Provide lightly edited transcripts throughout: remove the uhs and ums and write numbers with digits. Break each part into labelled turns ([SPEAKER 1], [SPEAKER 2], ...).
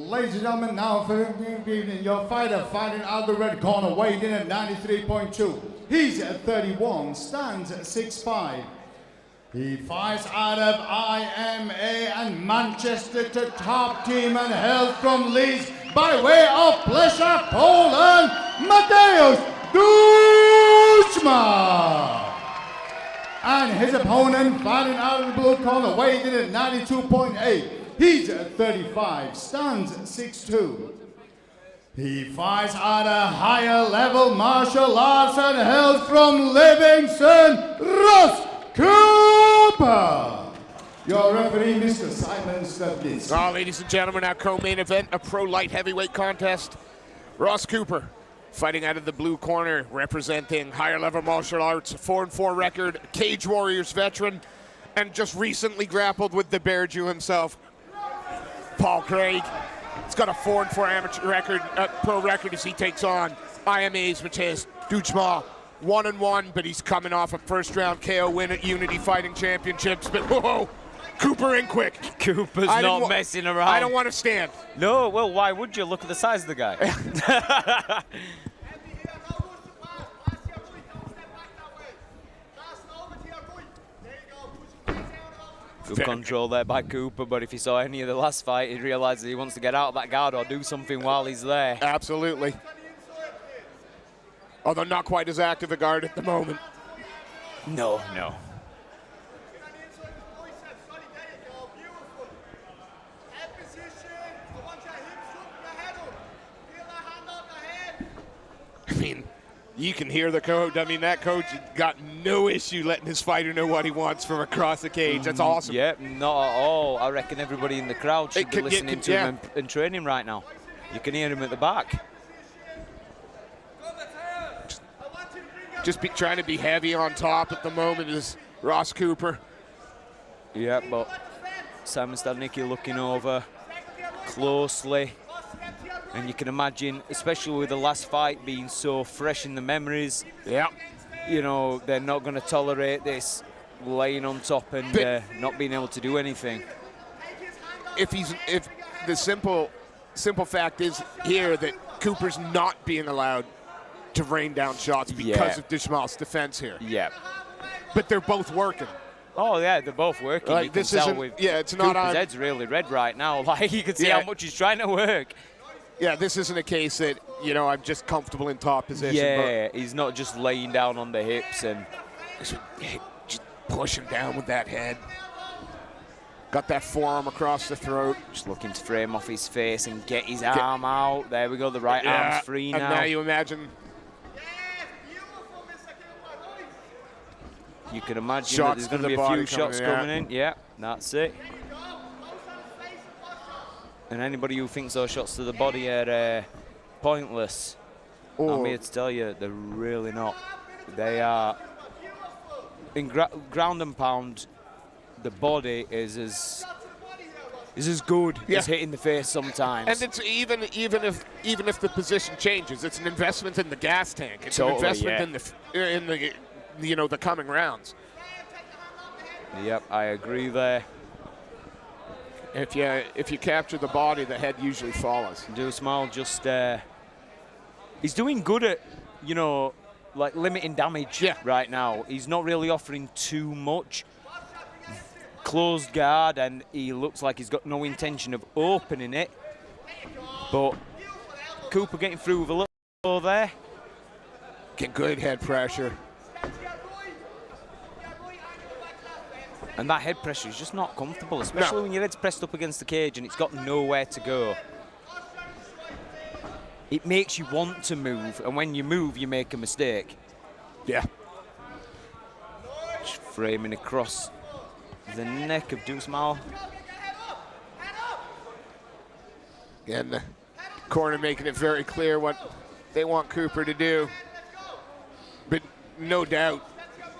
[SPEAKER 1] Ladies and gentlemen, now for the evening, your fighter fighting out the red corner, weighed in at 93.2. He's at 31, stands at 6'5". He fights out of IMA and Manchester to top team and hails from Leeds by way of Plesza, Poland, Mateusz Duczmal. And his opponent fighting out of the blue corner, weighed in at 92.8. He's at 35, stands at 6'2". He fights at a higher level martial arts and hails from Livingston, Ross Cooper. Your referee, Mr. Simon Stevnitsky.
[SPEAKER 2] Oh, ladies and gentlemen, our co-main event, a pro light heavyweight contest. Ross Cooper fighting out of the blue corner, representing higher level martial arts, 4-4 record, Cage Warriors veteran, and just recently grappled with the Bear Jew himself, Paul Craig. He's got a 4-4 amateur record, pro record as he takes on IMA's Mateusz Duczmal. 1-1, but he's coming off a first-round KO win at Unity Fighting Championships. But whoa, Cooper in quick.
[SPEAKER 3] Cooper's not messing around.
[SPEAKER 2] I don't want to stand.
[SPEAKER 3] No, well, why would you? Look at the size of the guy. Good control there by Cooper, but if he saw any of the last fight, he'd realize that he wants to get out of that guard or do something while he's there.
[SPEAKER 2] Absolutely. Although not quite as active a guard at the moment.
[SPEAKER 3] No. I mean, you can hear the coach. I mean, that coach got no issue letting his fighter know what he wants from across the cage. That's awesome. Yep, not at all. I reckon everybody in the crowd should be listening to him and training right now. You can hear him at the back.
[SPEAKER 2] Just trying to be heavy on top at the moment is Ross Cooper.
[SPEAKER 3] Yeah, but Simon Stadnicki looking over closely. And you can imagine, especially with the last fight being so fresh in the memories, you know, they're not going to tolerate this laying on top and not being able to do anything.
[SPEAKER 2] If the simple fact is here that Cooper's not being allowed to rain down shots because of Duczmal's defense here.
[SPEAKER 3] Yeah.
[SPEAKER 2] But they're both working.
[SPEAKER 3] Oh, yeah, they're both working.
[SPEAKER 2] Like,
[SPEAKER 3] you can tell with
[SPEAKER 2] it's not
[SPEAKER 3] Cooper's
[SPEAKER 2] on.
[SPEAKER 3] head's really red right now. Like, you can see how much he's trying to work.
[SPEAKER 2] Yeah, this isn't a case that, you know, I'm just comfortable in top position.
[SPEAKER 3] Yeah, he's not just laying down on the hips and
[SPEAKER 2] just push him down with that head. Got that forearm across the throat.
[SPEAKER 3] Just looking to frame off his face and get his arm out. There we go, the right arm's free now.
[SPEAKER 2] And now you imagine.
[SPEAKER 3] You can imagine that there's going to be a few shots coming in. Yeah, that's it. And anybody who thinks those shots to the body are pointless, I'm here to tell you they're really not. They are, in ground and pound, the body is as good as hitting the face sometimes.
[SPEAKER 2] And it's even if the position changes, it's an investment in the gas tank. It's an investment in the you know, the coming rounds.
[SPEAKER 3] Yep, I agree there.
[SPEAKER 2] If you capture the body, the head usually follows.
[SPEAKER 3] Duczmal just he's doing good at, you know, like limiting damage right now. He's not really offering too much. Closed guard, and he looks like he's got no intention of opening it. But Cooper getting through with a little blow there.
[SPEAKER 2] Get good head pressure.
[SPEAKER 3] And that head pressure is just not comfortable, especially when your head's pressed up against the cage and it's got nowhere to go. It makes you want to move, and when you move, you make a mistake.
[SPEAKER 2] Yeah.
[SPEAKER 3] Just framing across the neck of Duczmal.
[SPEAKER 2] Again, the corner making it very clear what they want Cooper to do. But no doubt,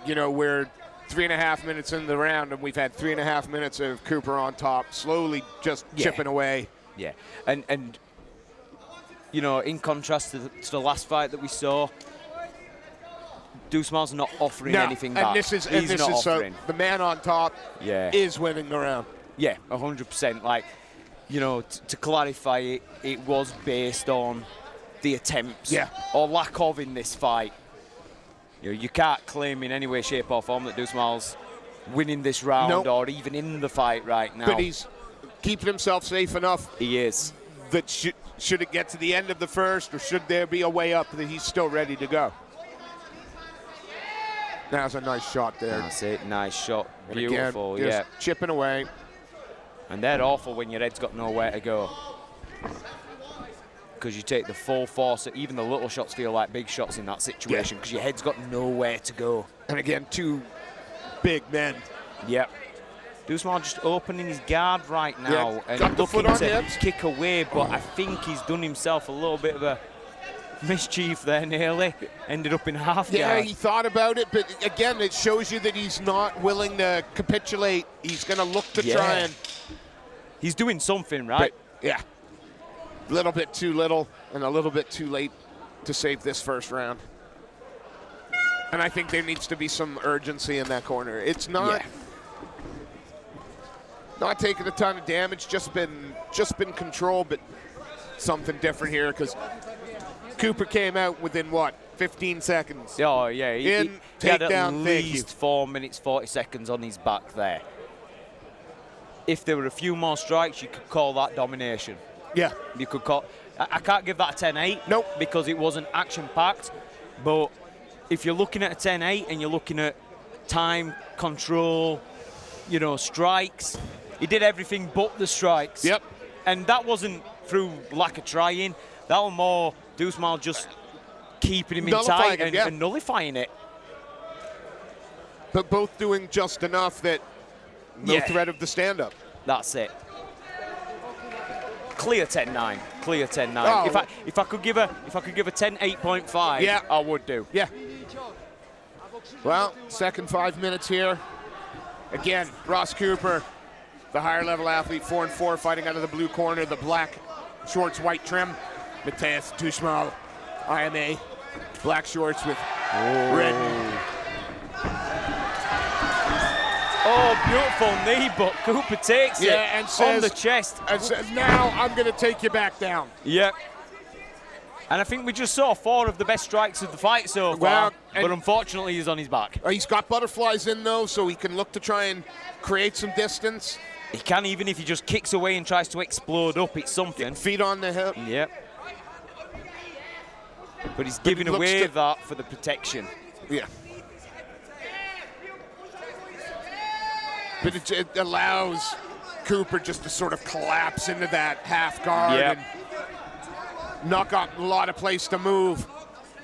[SPEAKER 2] you know, we're 3.5 minutes in the round, and we've had 3.5 minutes of Cooper on top, slowly just chipping away.
[SPEAKER 3] Yeah, and you know, in contrast to the last fight that we saw, Duczmal's not offering anything back.
[SPEAKER 2] He's not offering. The man on top is winning the round.
[SPEAKER 3] Yeah, 100%. Like, you know, to clarify it, it was based on the attempts or lack of in this fight. You know, you can't claim in any way, shape or form that Duczmal's winning this round or even in the fight right now.
[SPEAKER 2] But he's keeping himself safe enough.
[SPEAKER 3] He is.
[SPEAKER 2] That should it get to the end of the first, or should there be a way up, that he's still ready to go. That's a nice shot there.
[SPEAKER 3] That's it, nice shot.
[SPEAKER 2] And
[SPEAKER 3] Beautiful,
[SPEAKER 2] again,
[SPEAKER 3] yeah.
[SPEAKER 2] Chipping away.
[SPEAKER 3] And they're awful when your head's got nowhere to go. Because you take the full force, even the little shots feel like big shots in that situation, because your head's got nowhere to go.
[SPEAKER 2] And again, two big men.
[SPEAKER 3] Yep. Duczmal just opening his guard right now and
[SPEAKER 2] got the
[SPEAKER 3] looking
[SPEAKER 2] foot on
[SPEAKER 3] to
[SPEAKER 2] him.
[SPEAKER 3] kick away, but I think he's done himself a little bit of a mischief there nearly. Ended up in half guard.
[SPEAKER 2] Yeah, he thought about it, but again, it shows you that he's not willing to capitulate. He's going to look to try and...
[SPEAKER 3] He's doing something, right?
[SPEAKER 2] But, yeah. A little bit too little and a little bit too late to save this first round. And I think there needs to be some urgency in that corner. It's not... Not taking a ton of damage, just been controlled, but something different here, because Cooper came out within, what, 15 seconds?
[SPEAKER 3] Oh, yeah. He had at
[SPEAKER 2] takedown,
[SPEAKER 3] least 4 minutes, 40 seconds on his back there. If there were a few more strikes, you could call that domination.
[SPEAKER 2] Yeah.
[SPEAKER 3] You could call... I can't give that a 10-8.
[SPEAKER 2] Nope.
[SPEAKER 3] Because it wasn't action-packed. But if you're looking at a 10-8 and you're looking at time, control, you know, strikes... He did everything but the strikes.
[SPEAKER 2] Yep.
[SPEAKER 3] And that wasn't through lack of trying. That was more Duczmal just keeping him in tight and nullifying it.
[SPEAKER 2] But both doing just enough that no threat of the stand-up.
[SPEAKER 3] That's it. Clear 10-9. Clear 10-9.
[SPEAKER 2] Oh.
[SPEAKER 3] If I could give a 10-8.5, I would do.
[SPEAKER 2] Yeah. Well, second 5 minutes here. Again, Ross Cooper, the higher level athlete, 4-4, fighting out of the blue corner, the black shorts, white trim. Mateusz Duczmal, IMA, black shorts with red.
[SPEAKER 3] Oh, beautiful knee, but Cooper takes it
[SPEAKER 2] and says,
[SPEAKER 3] on the chest.
[SPEAKER 2] And says, now I'm going to take you back down.
[SPEAKER 3] Yep. And I think we just saw 4 of the best strikes of the fight so far, but unfortunately he's on his back.
[SPEAKER 2] He's got butterflies in, though, so he can look to try and create some distance.
[SPEAKER 3] He can, even if he just kicks away and tries to explode up, it's something.
[SPEAKER 2] Feet on the hip.
[SPEAKER 3] Yep. But he's giving away that for the protection.
[SPEAKER 2] Yeah. But it allows Cooper just to sort of collapse into that half guard and knock out a lot of place to move.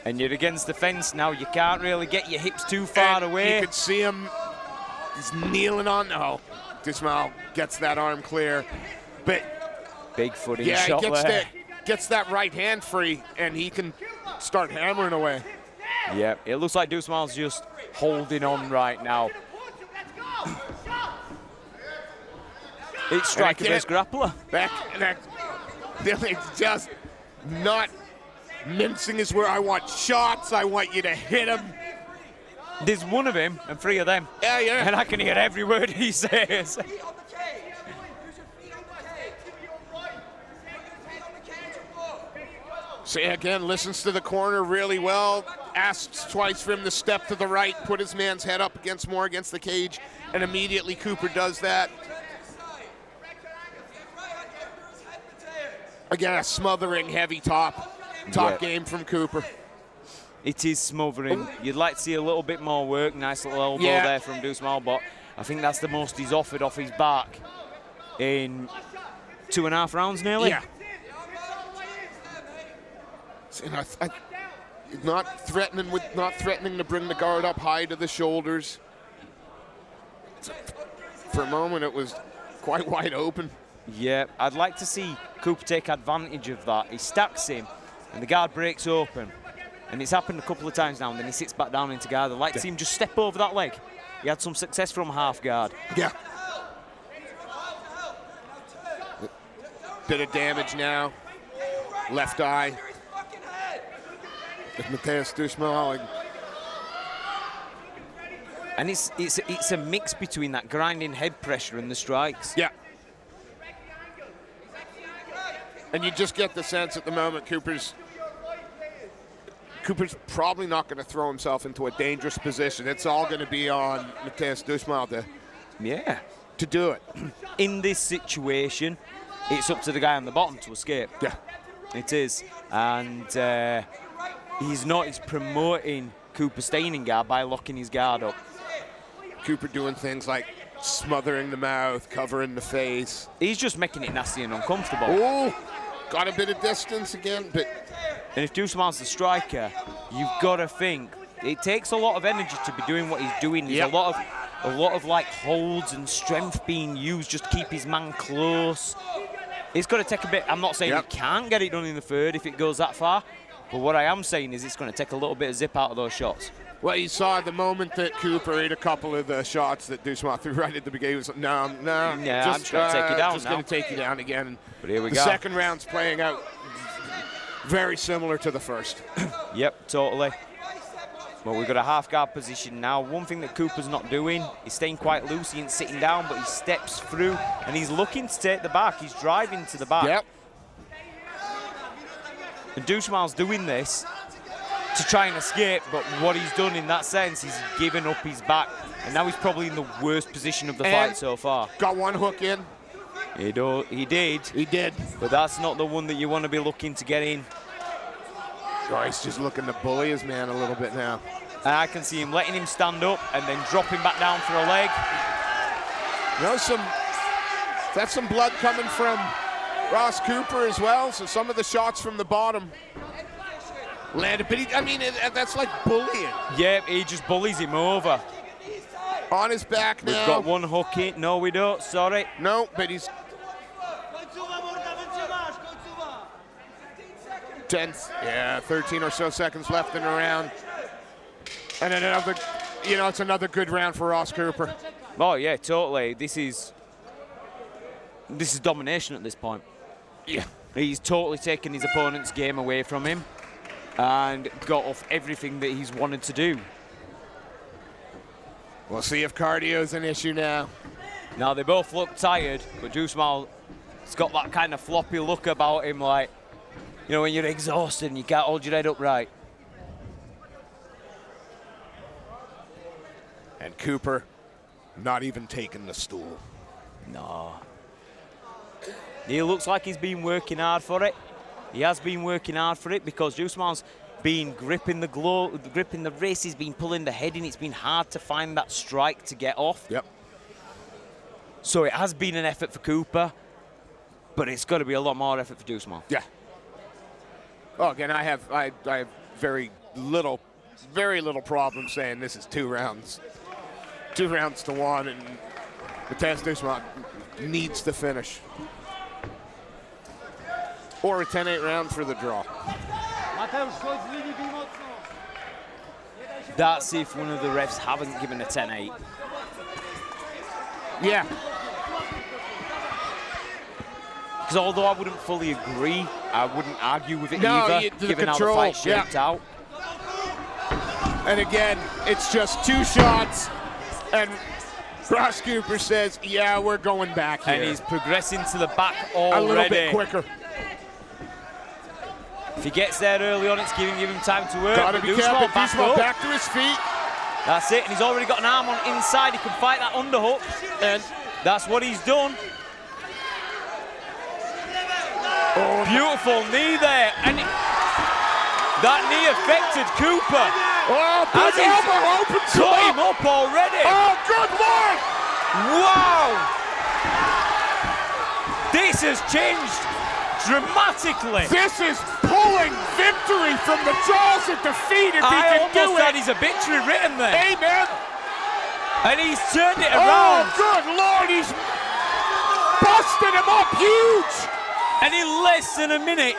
[SPEAKER 3] And you're against the fence now. You can't really get your hips too far away.
[SPEAKER 2] You can see him. He's kneeling on. Oh, Duczmal gets that arm clear. But
[SPEAKER 3] big footing shot there.
[SPEAKER 2] Gets that right hand free, and he can start hammering away.
[SPEAKER 3] Yeah, it looks like Duczmal's just holding on right now. It's striker-based grappler.
[SPEAKER 2] Just not mincing is where I want shots. I want you to hit him.
[SPEAKER 3] There's one of him and 3 of them.
[SPEAKER 2] Yeah.
[SPEAKER 3] And I can hear every word he says.
[SPEAKER 2] So again, listens to the corner really well. Asks twice for him to step to the right, put his man's head up against the cage, and immediately Cooper does that. Again, a smothering heavy top game from Cooper.
[SPEAKER 3] It is smothering. You'd like to see a little bit more work. Nice little elbow there from Duczmal, but I think that's the most he's offered off his back in 2.5 rounds nearly.
[SPEAKER 2] Yeah. And not threatening to bring the guard up high to the shoulders. For a moment, it was quite wide open.
[SPEAKER 3] Yeah, I'd like to see Cooper take advantage of that. He stacks him, and the guard breaks open. And it's happened a couple of times now, and then he sits back down into guard. I'd like to see him just step over that leg. He had some success from half guard.
[SPEAKER 2] Yeah. Bit of damage now. Left eye. With Mateusz Duczmal.
[SPEAKER 3] And it's a mix between that grinding head pressure and the strikes.
[SPEAKER 2] Yeah. And you just get the sense at the moment Cooper's probably not going to throw himself into a dangerous position. It's all going to be on Mateusz Duczmal to do it.
[SPEAKER 3] In this situation, it's up to the guy on the bottom to escape.
[SPEAKER 2] Yeah.
[SPEAKER 3] It is. And he's promoting Cooper staying in guard by locking his guard up.
[SPEAKER 2] Cooper doing things like smothering the mouth, covering the face.
[SPEAKER 3] He's just making it nasty and uncomfortable.
[SPEAKER 2] Oh, got a bit of distance again, but...
[SPEAKER 3] And if Duczmal's the striker, you've got to think it takes a lot of energy to be doing what he's doing. There's a lot of like holds and strength being used just to keep his man close. It's got to take a bit. I'm not saying he can't get it done in the third if it goes that far, but what I am saying is it's going to take a little bit of zip out of those shots.
[SPEAKER 2] Well, you saw the moment that Cooper ate a couple of the shots that Duczmal threw right at the beginning. He was like, no,
[SPEAKER 3] yeah, I'm just going to take you down
[SPEAKER 2] just going to take you down again.
[SPEAKER 3] But here we go.
[SPEAKER 2] The second round's playing out very similar to the first.
[SPEAKER 3] Yep, totally. Well, we've got a half guard position now. One thing that Cooper's not doing, he's staying quite loose. He ain't sitting down, but he steps through, and he's looking to take the back. He's driving to the back.
[SPEAKER 2] Yep.
[SPEAKER 3] And Duczmal's doing this to try and escape, but what he's done in that sense is given up his back, and now he's probably in the worst position of the fight so far.
[SPEAKER 2] Got one hook in.
[SPEAKER 3] He did.
[SPEAKER 2] He did.
[SPEAKER 3] But that's not the one that you want to be looking to get in.
[SPEAKER 2] Oh, he's just looking to bully his man a little bit now.
[SPEAKER 3] And I can see him letting him stand up and then dropping back down for a leg.
[SPEAKER 2] That's some blood coming from Ross Cooper as well, so some of the shots from the bottom landed, but that's like bullying.
[SPEAKER 3] Yeah, he just bullies him over.
[SPEAKER 2] On his back now.
[SPEAKER 3] We've got one hook in. No, we don't. Sorry.
[SPEAKER 2] No, but he's 13 or so seconds left in the round. And then another, it's another good round for Ross Cooper.
[SPEAKER 3] Oh, yeah, totally. This is domination at this point.
[SPEAKER 2] Yeah.
[SPEAKER 3] He's totally taken his opponent's game away from him and got off everything that he's wanted to do.
[SPEAKER 2] We'll see if cardio's an issue now.
[SPEAKER 3] Now, they both look tired, but Duczmal's got that kind of floppy look about him, like, when you're exhausted and you can't hold your head upright.
[SPEAKER 2] And Cooper not even taking the stool.
[SPEAKER 3] No. He looks like he's been working hard for it. He has been working hard for it because Duczmal's been gripping the wrist, he's been pulling the head in. It's been hard to find that strike to get off.
[SPEAKER 2] Yep.
[SPEAKER 3] So it has been an effort for Cooper, but it's got to be a lot more effort for Duczmal.
[SPEAKER 2] Yeah. Oh, again, I have very little problem saying this is 2 rounds. 2 rounds to 1, and Mateusz Duczmal needs to finish. Or a 10-8 round for the draw.
[SPEAKER 3] That's if one of the refs haven't given a 10-8.
[SPEAKER 2] Yeah.
[SPEAKER 3] Because although I wouldn't fully agree, I wouldn't argue with it either, given how the fight shaped out.
[SPEAKER 2] And again, it's just 2 shots, and Ross Cooper says, yeah, we're going back here.
[SPEAKER 3] And he's progressing to the back already.
[SPEAKER 2] A little bit quicker.
[SPEAKER 3] If he gets there early on, it's giving him time to work.
[SPEAKER 2] Gotta be careful. Duczmal back to his feet.
[SPEAKER 3] That's it, and he's already got an arm on inside. He can fight that underhook, and that's what he's done. Oh, beautiful knee there, and that knee affected Cooper.
[SPEAKER 2] Oh, big elbow opens
[SPEAKER 3] him up already.
[SPEAKER 2] Oh, good Lord!
[SPEAKER 3] Wow! This has changed dramatically.
[SPEAKER 2] This is pulling victory from the jaws of defeat if he can do it. I
[SPEAKER 3] almost had his obituary written there.
[SPEAKER 2] Amen.
[SPEAKER 3] And he's turned it around.
[SPEAKER 2] Oh, good Lord, he's busted him up huge.
[SPEAKER 3] And in less than a minute,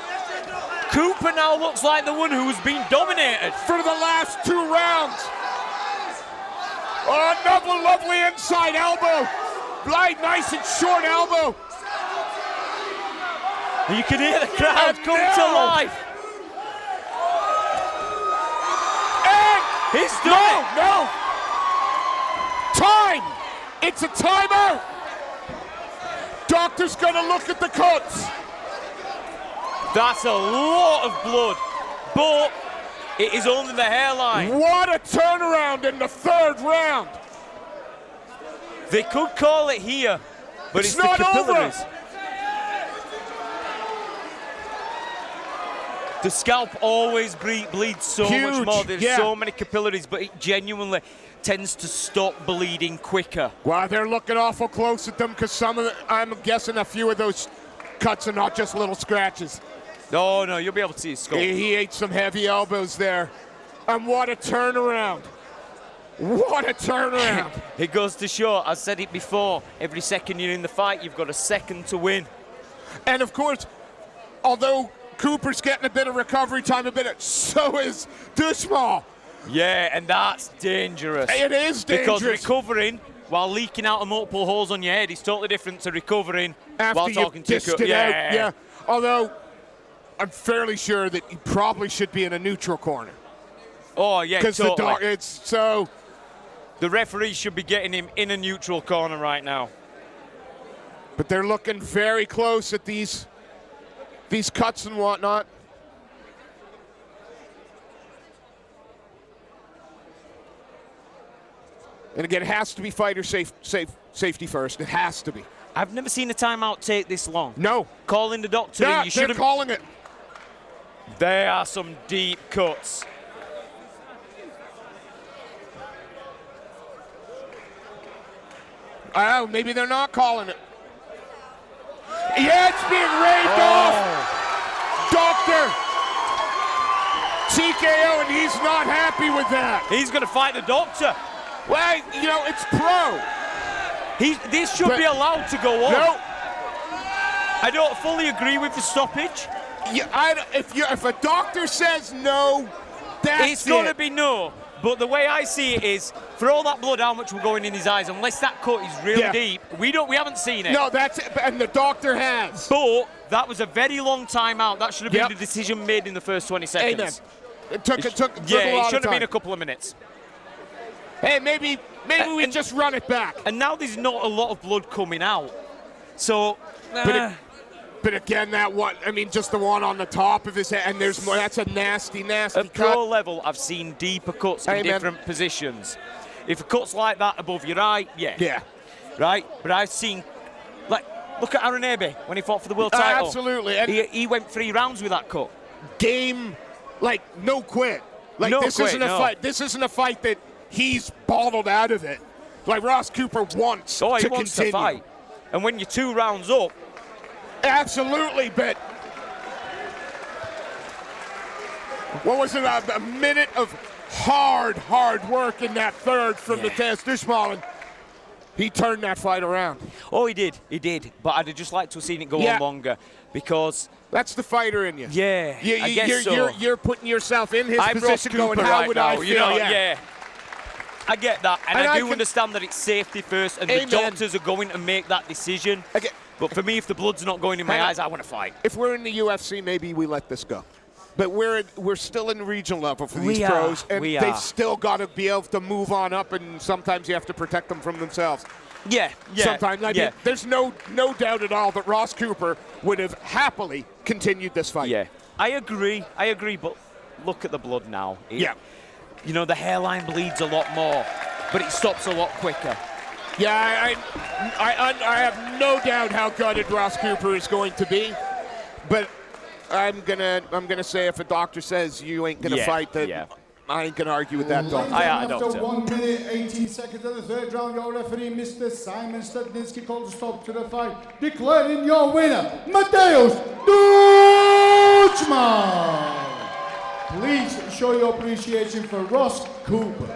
[SPEAKER 3] Cooper now looks like the one who has been dominated
[SPEAKER 2] for the last 2 rounds. Oh, another lovely inside elbow. Light, nice and short elbow.
[SPEAKER 3] You can hear the crowd come to life.
[SPEAKER 2] And
[SPEAKER 3] he's done it.
[SPEAKER 2] No. Time. It's a timeout. Doctor's gonna look at the cuts.
[SPEAKER 3] That's a lot of blood, but it is only the hairline.
[SPEAKER 2] What a turnaround in the third round.
[SPEAKER 3] They could call it here, but it's the
[SPEAKER 2] not
[SPEAKER 3] capillaries.
[SPEAKER 2] over.
[SPEAKER 3] The scalp always bleeds so much more. There's so many capillaries, but it genuinely tends to stop bleeding quicker.
[SPEAKER 2] Well, they're looking awful close at them because some of the, I'm guessing a few of those cuts are not just little scratches.
[SPEAKER 3] No, you'll be able to see his skull.
[SPEAKER 2] He ate some heavy elbows there. And what a turnaround. What a turnaround.
[SPEAKER 3] It goes to show, I said it before, every second you're in the fight, you've got a second to win.
[SPEAKER 2] And of course, although Cooper's getting a bit of recovery time, so is Duczmal.
[SPEAKER 3] Yeah, and that's dangerous.
[SPEAKER 2] It is dangerous.
[SPEAKER 3] Because recovering while leaking out of multiple holes on your head is totally different to recovering
[SPEAKER 2] after
[SPEAKER 3] while talking to
[SPEAKER 2] it out. Yeah. Although, I'm fairly sure that he probably should be in a neutral corner.
[SPEAKER 3] Oh, yeah, totally.
[SPEAKER 2] Because
[SPEAKER 3] the referee should be getting him in a neutral corner right now.
[SPEAKER 2] But they're looking very close at these cuts and whatnot. And again, it has to be fighter safety first. It has to be.
[SPEAKER 3] I've never seen a timeout take this long.
[SPEAKER 2] No.
[SPEAKER 3] Calling the doctor in, you should have.
[SPEAKER 2] They're calling it.
[SPEAKER 3] There are some deep cuts.
[SPEAKER 2] Oh, maybe they're not calling it. Yeah, it's being raved off. Doctor. TKO, and he's not happy with that.
[SPEAKER 3] He's going to fight the doctor.
[SPEAKER 2] Well, it's pro.
[SPEAKER 3] This should be allowed to go on.
[SPEAKER 2] No.
[SPEAKER 3] I don't fully agree with the stoppage.
[SPEAKER 2] Yeah, if a doctor says no, that's
[SPEAKER 3] it's going to be no. But the way I see it is, for all that blood, how much will go in his eyes, unless that cut is really deep, we haven't seen it.
[SPEAKER 2] No, that's it, and the doctor has.
[SPEAKER 3] But that was a very long time out. That should have been the decision made in the first 20 seconds.
[SPEAKER 2] Amen. It took a lot of time.
[SPEAKER 3] It should have been a couple of minutes.
[SPEAKER 2] Hey, maybe we just run it back.
[SPEAKER 3] And now there's not a lot of blood coming out. So,
[SPEAKER 2] but again, just the one on the top of his head, and there's more. That's a nasty cut.
[SPEAKER 3] At pro level, I've seen deeper cuts in different positions. If a cut's like that above your eye, yeah. Right? But I've seen, look at Aaron Abe when he fought for the world title.
[SPEAKER 2] Absolutely.
[SPEAKER 3] He went 3 rounds with that cut.
[SPEAKER 2] No quit. Isn't a fight. This isn't a fight that he's bottled out of it. Like Ross Cooper wants to continue.
[SPEAKER 3] To fight. And when you're 2 rounds up.
[SPEAKER 2] Absolutely, but what was it? A minute of hard work in that third from Mateusz Duczmal, and he turned that fight around.
[SPEAKER 3] Oh, he did. But I'd just like to have seen it go on longer because
[SPEAKER 2] that's the fighter in you.
[SPEAKER 3] Yeah, I guess so.
[SPEAKER 2] You're putting yourself in his position, going, how would I feel?
[SPEAKER 3] I get that, and I do understand that it's safety first, and the doctors are going to make that decision. But for me, if the blood's not going in my eyes, I want to fight.
[SPEAKER 2] If we're in the UFC, maybe we let this go. But we're still in the regional level for these pros, and they've still got to be able to move on up, and sometimes you have to protect them from themselves.
[SPEAKER 3] Yeah.
[SPEAKER 2] Sometimes, there's no doubt at all that Ross Cooper would have happily continued this fight.
[SPEAKER 3] Yeah, I agree, but look at the blood now. The hairline bleeds a lot more, but it stops a lot quicker.
[SPEAKER 2] Yeah, I have no doubt how gutted Ross Cooper is going to be, but I'm gonna say if a doctor says you ain't gonna fight, that I ain't gonna argue with that doctor.
[SPEAKER 1] After 1 minute 18 seconds of the third round, your referee, Mr. Simon Studnicki, calls a stop to the fight, declaring your winner, Mateusz Duczmal. Please show your appreciation for Ross Cooper.